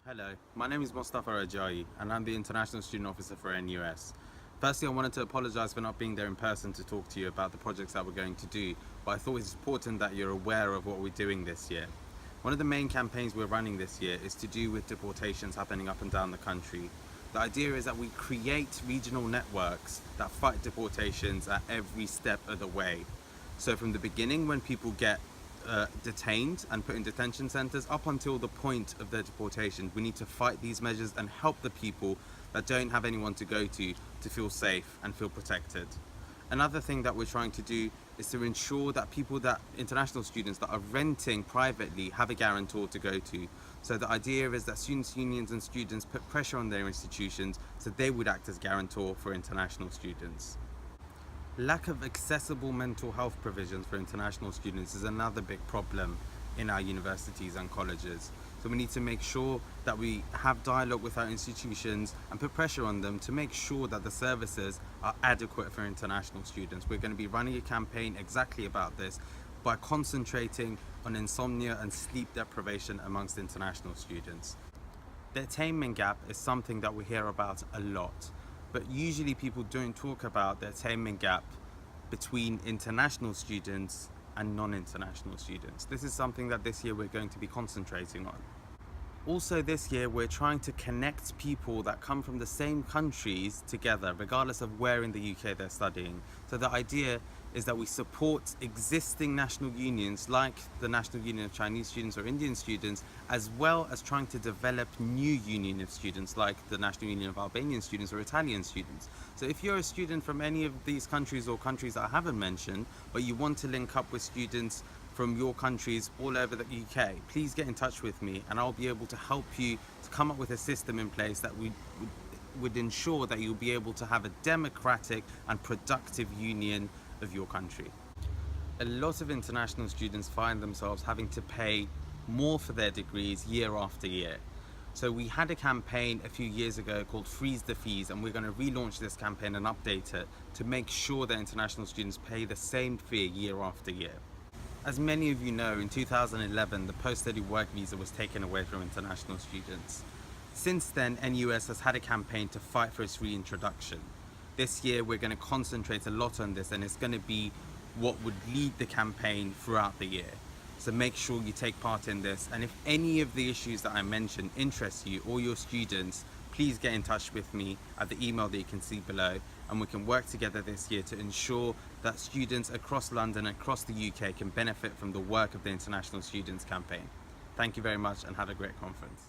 Hello, my name is Mostafa Rajaai and I'm the International Student Officer for NUS. Firstly, I wanted to apologise for not being there in person to talk to you about the projects that we're going to do, but I thought it's important that you're aware of what we're doing this year. One of the main campaigns we're running this year is to do with deportations happening up and down the country. The idea is that we create regional networks that fight deportations at every step of the way. So from the beginning, when people get detained and put in detention centres, up until the point of their deportation, we need to fight these measures and help the people that don't have anyone to go to feel safe and feel protected. Another thing that we're trying to do is to ensure that international students that are renting privately have a guarantor to go to. So the idea is that students' unions and students put pressure on their institutions so they would act as guarantor for international students. Lack of accessible mental health provisions for international students is another big problem in our universities and colleges. So we need to make sure that we have dialogue with our institutions and put pressure on them to make sure that the services are adequate for international students. We're going to be running a campaign exactly about this by concentrating on insomnia and sleep deprivation amongst international students. The attainment gap is something that we hear about a lot. But usually people don't talk about the attainment gap between international students and non-international students. This is something that this year we're going to be concentrating on. Also this year we're trying to connect people that come from the same countries together, regardless of where in the UK they're studying. So the idea is that we support existing national unions like the National Union of Chinese Students or Indian Students, as well as trying to develop new union of students like the National Union of Albanian Students or Italian students. So if you're a student from any of these countries or countries that I haven't mentioned, but you want to link up with students from your countries all over the UK, please get in touch with me and I'll be able to help you to come up with a system in place that would ensure that you'll be able to have a democratic and productive union of your country. A lot of international students find themselves having to pay more for their degrees year after year. So we had a campaign a few years ago called Freeze the Fees, and we're going to relaunch this campaign and update it to make sure that international students pay the same fee year after year. As many of you know, in 2011, the post-study work visa was taken away from international students. Since then, NUS has had a campaign to fight for its reintroduction. This year, we're going to concentrate a lot on this, and it's going to be what would lead the campaign throughout the year. So make sure you take part in this. And if any of the issues that I mentioned interest you or your students, please get in touch with me at the email that you can see below, and we can work together this year to ensure that students across London and across the UK can benefit from the work of the International Students Campaign. Thank you very much and have a great conference.